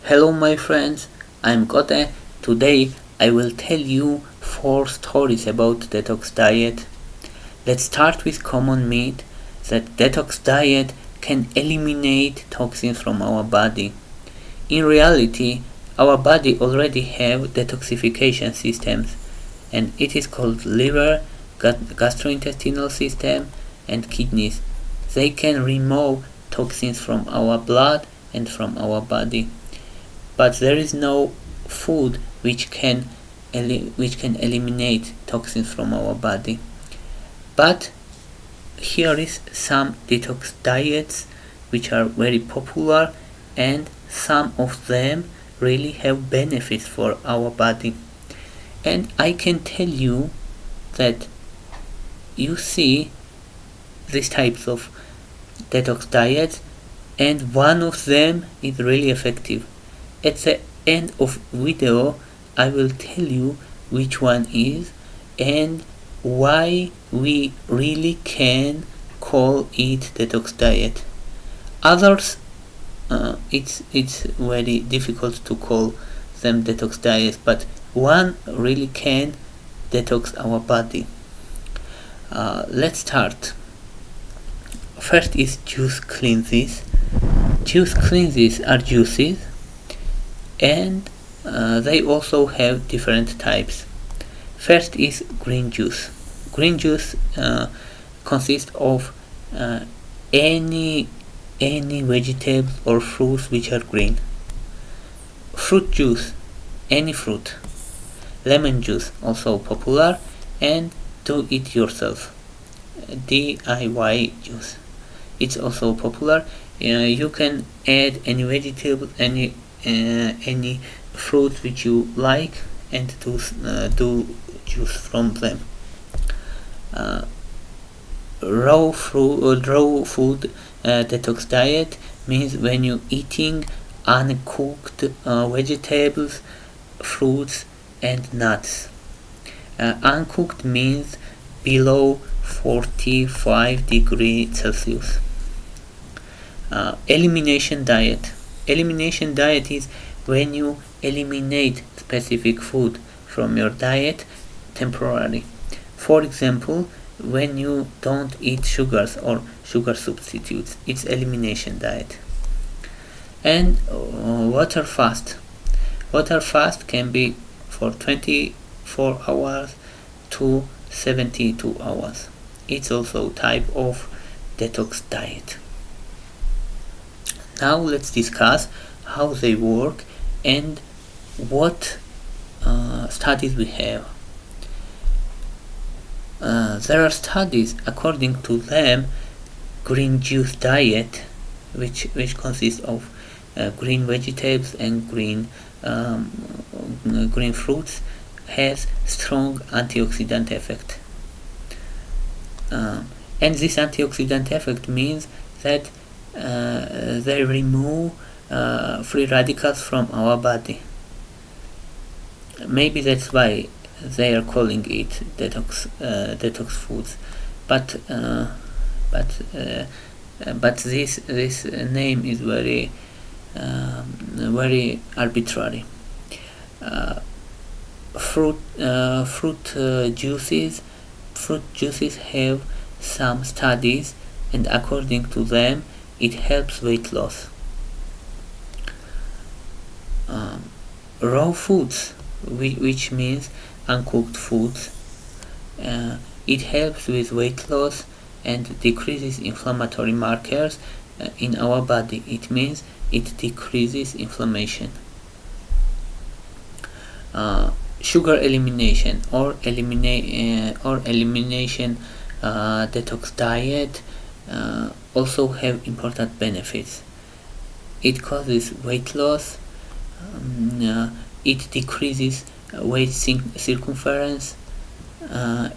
Hello my friends, I'm Kote. Today I will tell you 4 stories about detox diet. Let's start with common myth that detox diet can eliminate toxins from our body. In reality, our body already have detoxification systems, and it is called liver, gastrointestinal system and kidneys. They can remove toxins from our blood and from our body, but there is no food which can eliminate toxins from our body. But here is some detox diets which are very popular, and some of them really have benefits for our body. And I can tell you that you see these types of detox diets, and one of them is really effective. At the end of video I will tell you which one is and why we really can call it detox diet. Others, it's very difficult to call them detox diets, but one really can detox our body. Let's start. First is juice cleanses. Juice cleanses are juices, and they also have different types. First is green juice. Green juice consists of any vegetables or fruits which are green. Fruit juice, any fruit. Lemon juice, also popular, and do it yourself, DIY juice. It's also popular. You can add any vegetable, any fruit which you like, and do juice from them. Raw food detox diet means when you eating uncooked vegetables, fruits and nuts. Uncooked means below 45 degrees Celsius. Elimination diet. Elimination diet is when you eliminate specific food from your diet temporarily. For example, when you don't eat sugars or sugar substitutes, it's elimination diet. And water fast. Water fast can be for 24 hours to 72 hours. It's also type of detox diet. Now let's discuss how they work and what studies we have. There are studies. According to them, green juice diet, which consists of green vegetables and green fruits, has strong antioxidant effect. And this antioxidant effect means that they remove free radicals from our body. Maybe that's why they are calling it detox foods, but this name is very arbitrary. Fruit juices have some studies, and according to them it helps weight loss. Raw foods, which means uncooked foods, it helps with weight loss and decreases inflammatory markers in our body. It means it decreases inflammation. Sugar elimination or elimination detox diet also have important benefits. It causes weight loss. It decreases waist circumference,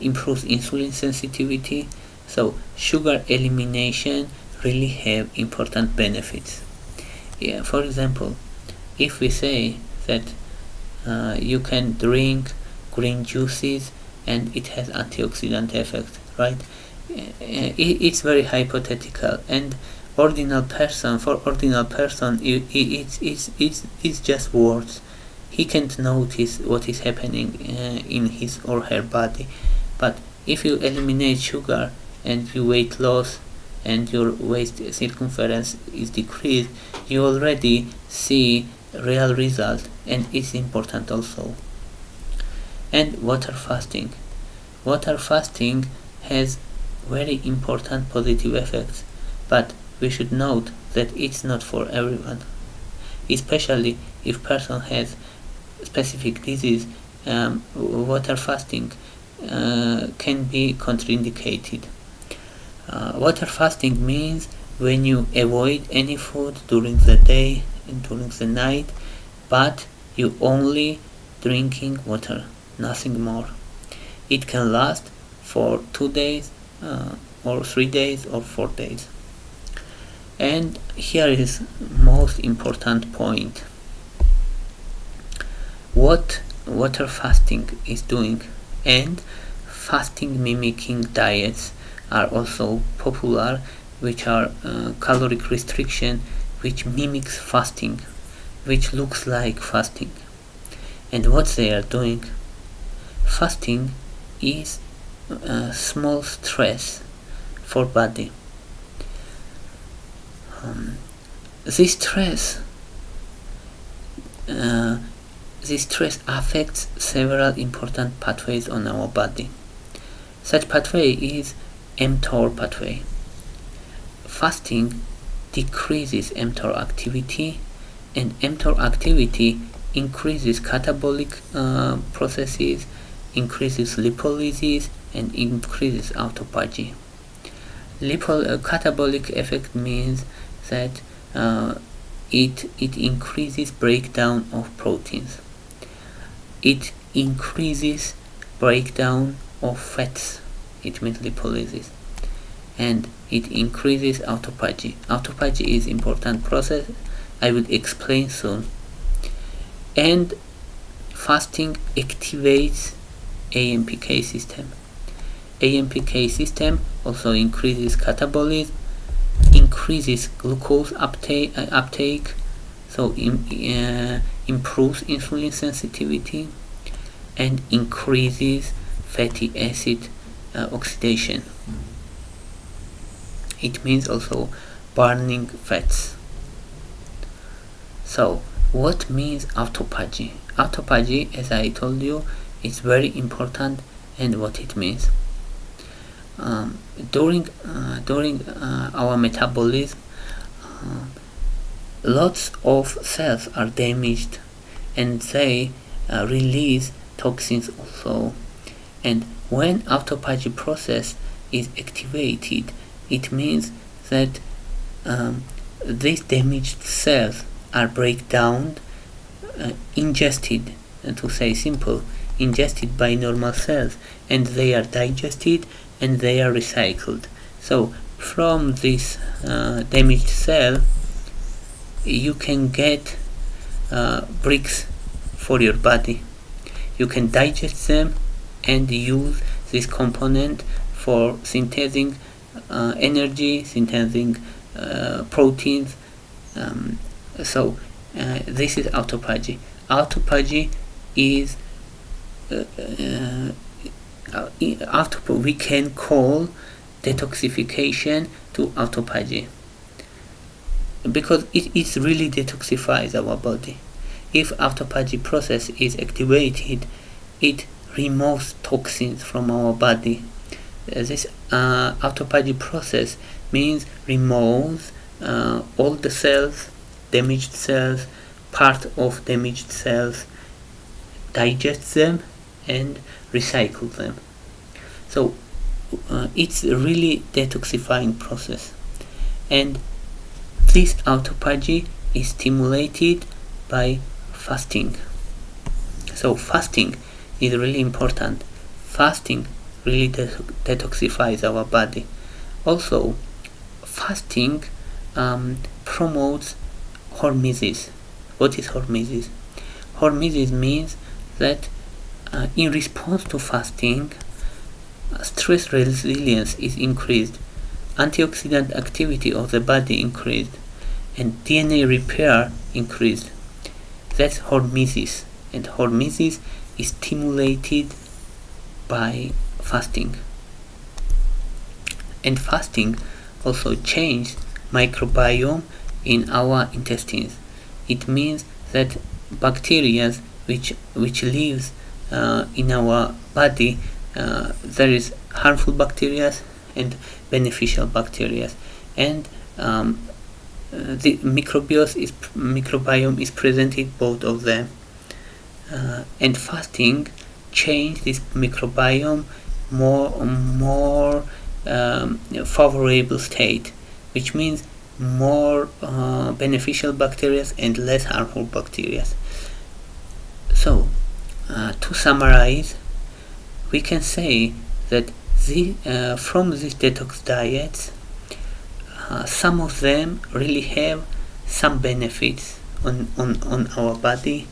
improves insulin sensitivity. So sugar elimination really have important benefits. For example, if we say that you can drink green juices and it has antioxidant effect, right? It's very hypothetical, and For ordinary person, it's just words. He can't notice what is happening in his or her body. But if you eliminate sugar and you weight loss and your waist circumference is decreased, you already see real result, and it's important also. And water fasting. Water fasting has very important positive effects, but we should note that it's not for everyone, especially if person has specific disease. Water fasting can be contraindicated. Water fasting means when you avoid any food during the day and during the night, but you only drinking water, nothing more. It can last for 2 days or 3 days or 4 days. And here is most important point. What water fasting is doing, and fasting mimicking diets are also popular, which are caloric restriction, which mimics fasting, which looks like fasting. And what they are doing, fasting is small stress for body. This stress affects several important pathways on our body. Such pathway is mTOR pathway. Fasting decreases mTOR activity, and mTOR activity increases catabolic processes, increases lipolysis, and increases autophagy. Catabolic effect means that it increases breakdown of proteins. It increases breakdown of fats. It means lipolysis, and it increases autophagy. Autophagy is important process. I will explain soon. And fasting activates AMPK system. AMPK system also increases catabolism, increases glucose uptake, so improves insulin sensitivity, and increases fatty acid oxidation. It means also burning fats. So what means autophagy? Autophagy, as I told you, is very important, and what it means. During our metabolism, lots of cells are damaged, and they release toxins also. And when autophagy process is activated, it means that these damaged cells are break down, ingested, to say simple, ingested by normal cells, and they are digested and they are recycled. So from this damaged cell you can get bricks for your body. You can digest them and use this component for synthesizing energy, synthesizing proteins. So this is autophagy. Autophagy is we can call detoxification to autophagy, because it really detoxifies our body. If autophagy process is activated, it removes toxins from our body. This autophagy process means removes all the cells, damaged cells, part of damaged cells, digests them and recycle them. So it's a really detoxifying process, and this autophagy is stimulated by fasting. So fasting is really important. Fasting really detoxifies our body. Also, fasting promotes hormesis. What is hormesis? Hormesis means that in response to fasting, stress resilience is increased. antioxidant activity of the body increased, and DNA repair increased. That's hormesis, and hormesis is stimulated by fasting. And fasting also changed microbiome in our intestines. It means that bacteria which lives in our body, there is harmful bacteria and beneficial bacteria, and the microbiome is present in both of them, and fasting changed this microbiome more favorable state, which means more beneficial bacteria and less harmful bacteria. So, to summarize, we can say that from these detox diets, some of them really have some benefits on our body,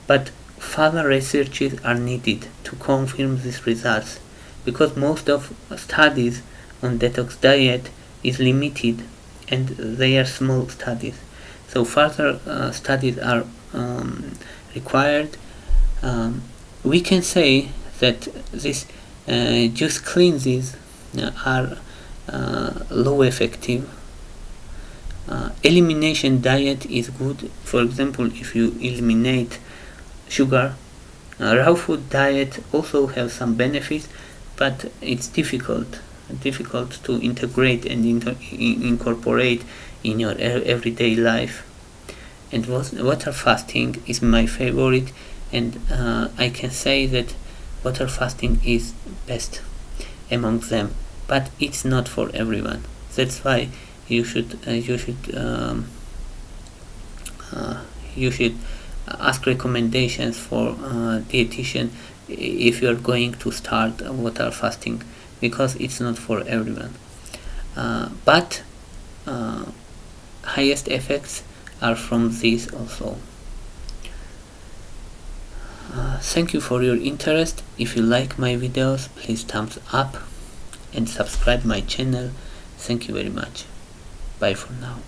but further researches are needed to confirm these results, because most of studies on detox diet is limited and they are small studies. So further studies are required. We can say that these juice cleanses are low effective. Elimination diet is good. For example, if you eliminate sugar, raw food diet also has some benefits, but it's difficult to integrate and incorporate in your everyday life. And water fasting is my favorite, and I can say that water fasting is best among them, but it's not for everyone. That's why you should ask recommendations for dietitian if you are going to start water fasting, because it's not for everyone. But highest effects are from this also. Thank you for your interest. If you like my videos, please thumbs up and subscribe my channel. Thank you very much. Bye for now.